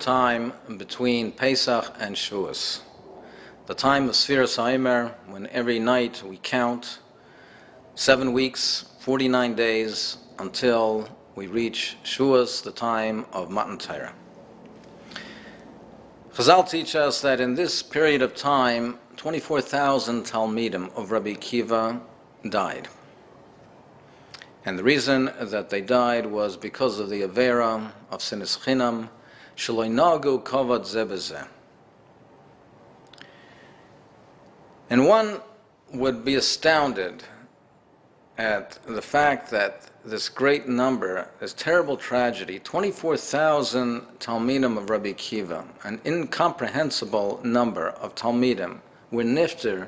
time between Pesach and Shavuos, the time of Sfiras HaOmer, when every night we count 7 weeks, 49 days, until we reach Shavuos, the time of Matan Torah. Chazal teach us that in this period of time, 24,000 Talmidim of Rabbi Akiva died. And the reason that they died was because of the Avera of Sinas Chinam, Shelo Yinagu Kavod Zeh B'Zeh. And one would be astounded at the fact that this great number, this terrible tragedy, 24,000 Talmidim of Rabbi Akiva, an incomprehensible number of Talmidim, were nifter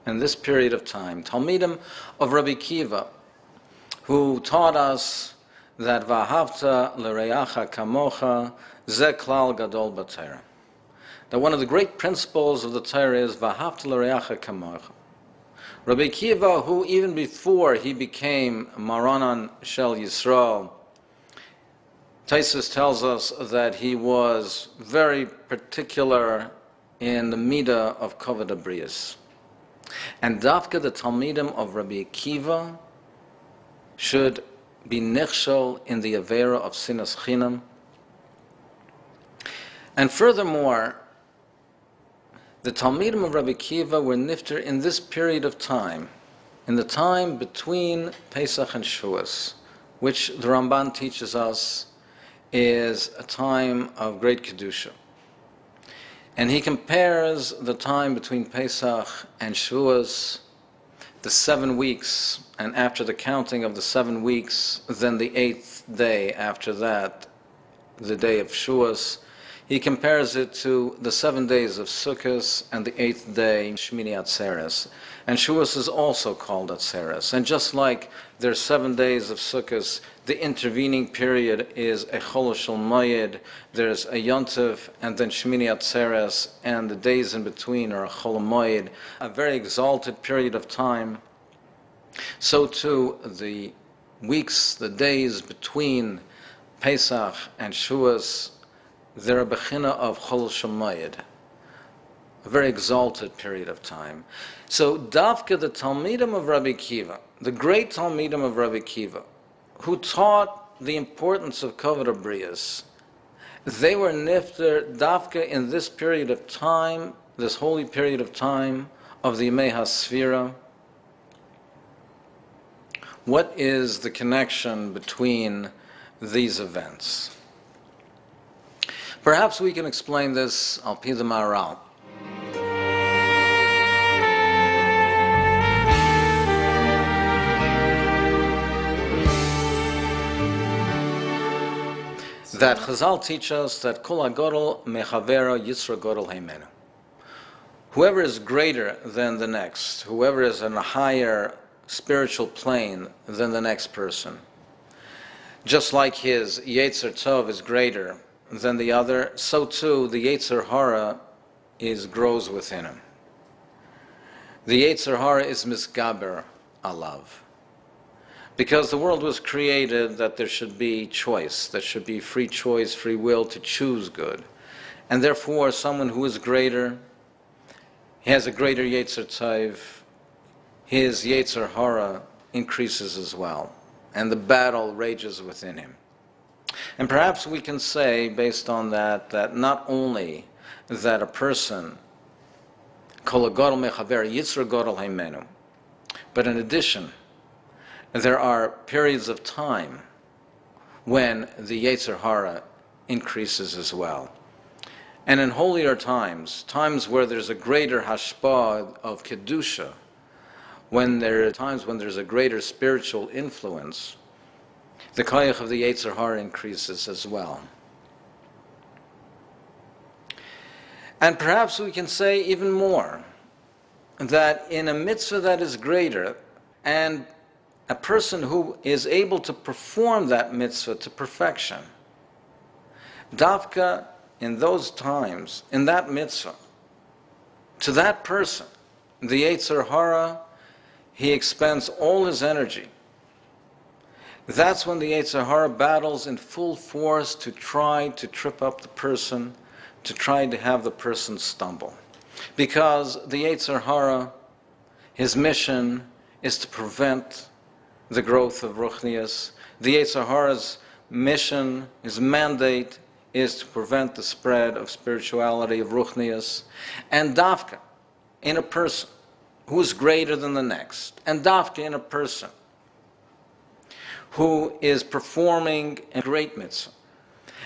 in this period of time. Talmidim of Rabbi Akiva, who taught us that V'ahavta l'reacha kamocha ze klal gadol b'Torah. That one of the great principles of the Torah is V'ahavta l'reacha kamocha. Rabbi Akiva, who even before he became Maranan Shel Yisrael, Taisus tells us that he was very particular in the midah of Kavod Abrius. And Dafka, the Talmidim of Rabbi Akiva, should be nichshol in the Avera of Sinas Chinam. And furthermore, the Talmidim of Rabbi Akiva were nifter in this period of time, in the time between Pesach and Shavuos, which the Ramban teaches us is a time of great Kedusha. And he compares the time between Pesach and Shavuos, the 7 weeks, and after the counting of the 7 weeks, then the 8th day after that, the day of Shavuos, he compares it to the 7 days of Sukkot and the 8th day, Shmini Atzeres. And Shavuos is also called Atzeres. And just like there's 7 days of Sukkot, the intervening period is a Chol Shel Moed, there's a Yontif, and then Shmini Atzeres, and the days in between are a Chol Moed, a very exalted period of time. So too, the weeks, the days between Pesach and Shavuos, they're a bechina of Chol Shel Moed, a very exalted period of time. So Dafka, the Talmidim of Rabbi Akiva, the great Talmidim of Rabbi Akiva, who taught the importance of Kavod Abrius, they were nifter Dafka in this period of time, this holy period of time of the Yemei HaSfira. What is the connection between these events? Perhaps we can explain this al pi the Maharal. That Chazal teach us that Kol HaGodol Mechavero Yitzra Godol Heimenu. Whoever is greater than the next, whoever is in a higher spiritual plane than the next person, just like his Yetzer Tov is greater than the other, so too the Yetzer Hara grows within him. The Yetzer Hara is misgaber alav. Because the world was created that there should be choice, there should be free choice, free will to choose good. And therefore, someone who is greater, he has a greater Yetzer Tov, his Yetzer Hara increases as well. And the battle rages within him. And perhaps we can say, based on that, that not only that a person, Kol HaGodol Mechaver Yitzra Godol Heimenu, but in addition, there are periods of time when the Yetzer Hara increases as well. And in holier times, times where there's a greater hashpah of Kedusha, when there are times when there's a greater spiritual influence, the koyach of the Yetzer Hara increases as well. And perhaps we can say even more, that in a mitzvah that is greater, and a person who is able to perform that mitzvah to perfection, Dafka in those times, in that mitzvah, to that person, the Yetzer Hara, he expends all his energy That's when the Yetzer Hara battles in full force to try to trip up the person, to try to have the person stumble. Because the Yetzer Hara, his mission is to prevent the growth of Ruchnius. The Yetzer Hara's mission, his mandate, is to prevent the spread of spirituality, of Ruchnius. And Dafka, in a person who is greater than the next, and Dafka in a person who is performing a great mitzvah,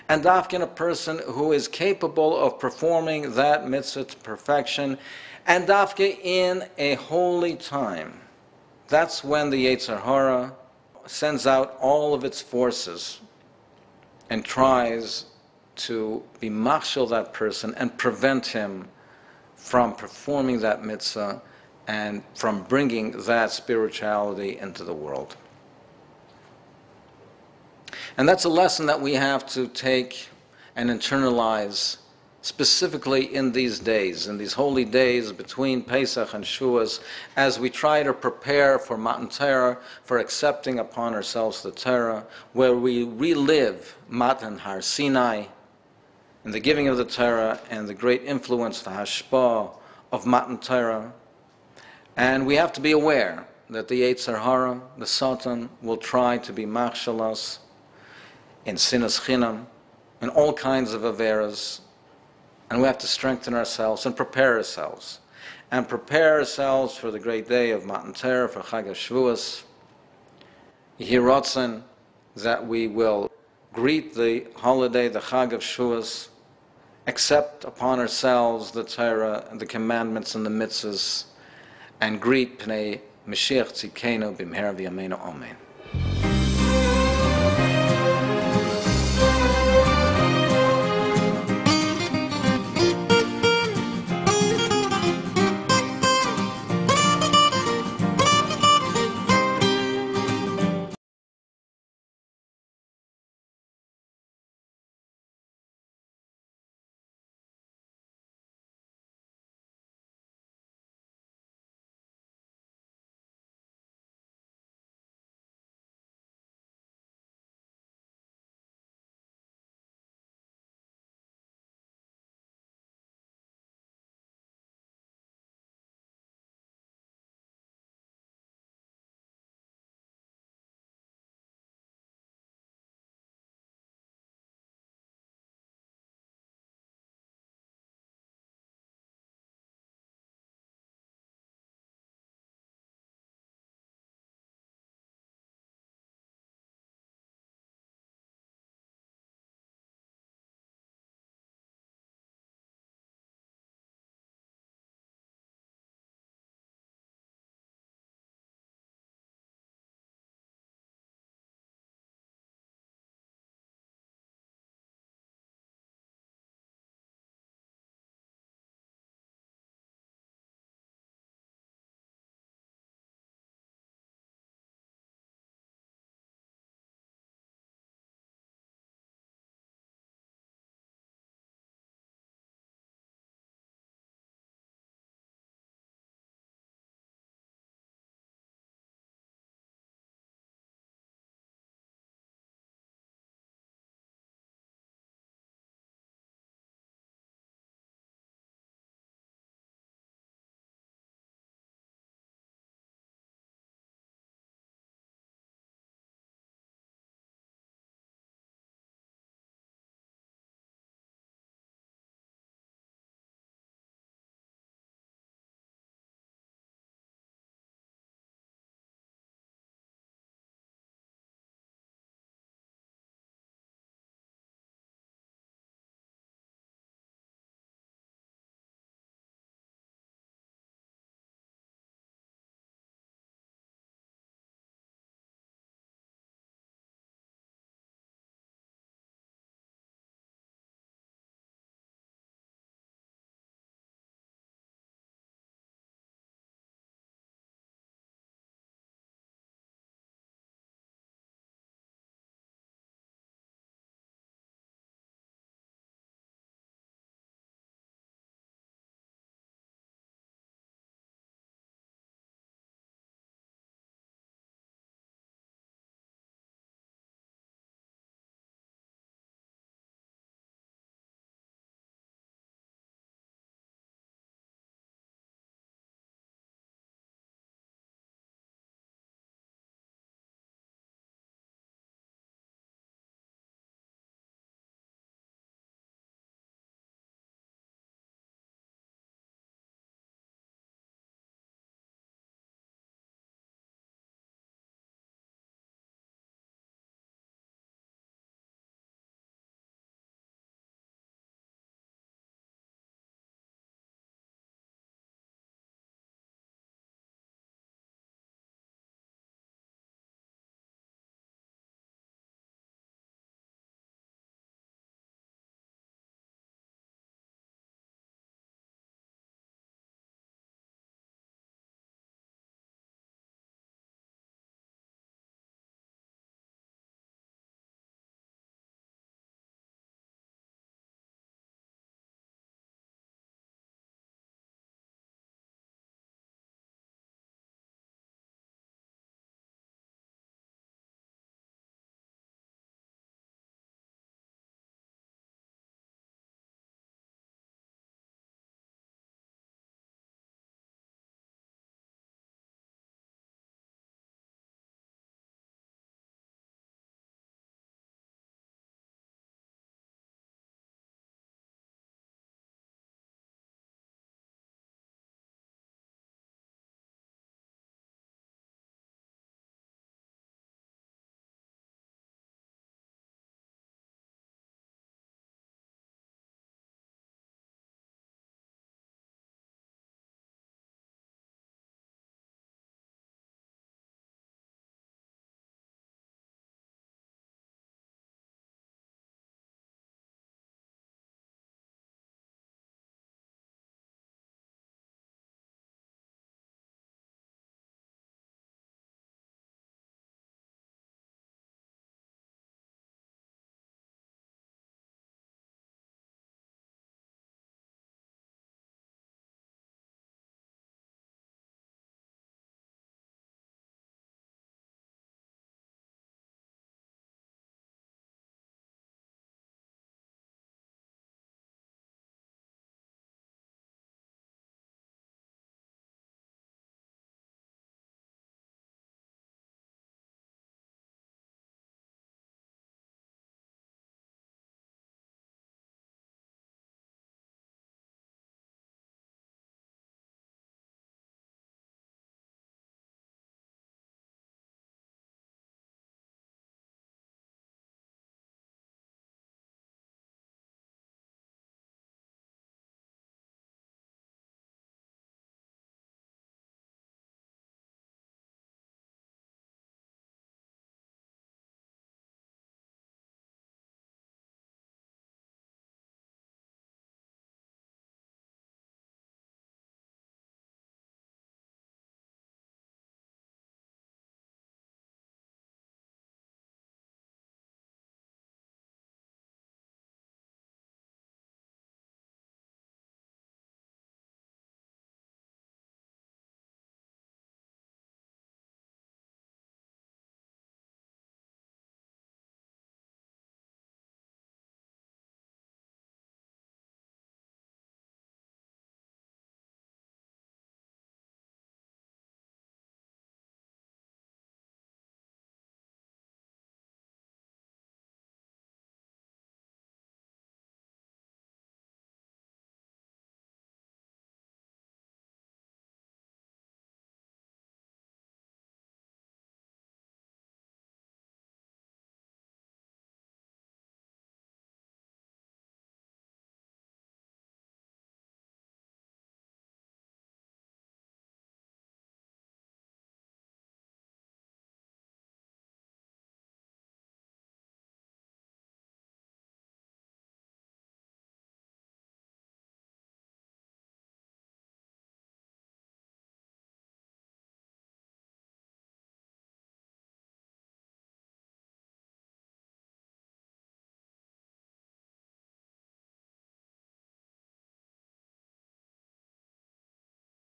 and Dafka in a person who is capable of performing that mitzvah to perfection, and Dafka in a holy time. That's when the Yetzer Hara sends out all of its forces and tries to be machshel that person and prevent him from performing that mitzvah and from bringing that spirituality into the world. And that's a lesson that we have to take and internalize, specifically in these days, in these holy days between Pesach and Shavuos, as we try to prepare for Matan Torah, for accepting upon ourselves the Torah, where we relive Matan Har Sinai, and the giving of the Torah, and the great influence, the hashpah of Matan Torah. And we have to be aware that the Yetzer Hara, the Satan, will try to be machshel us in sinas chinam, in all kinds of averas, and we have to strengthen ourselves and prepare ourselves. And prepare ourselves for the great day of Matan Torah, for Chag Shavuos. Yehi Ratzon that we will greet the holiday, the Chag of Shavuos, accept upon ourselves the Torah, the commandments and the mitzvahs, and greet Pnei Mashiach Tzidkenu b'mehera v'yameinu. Amen.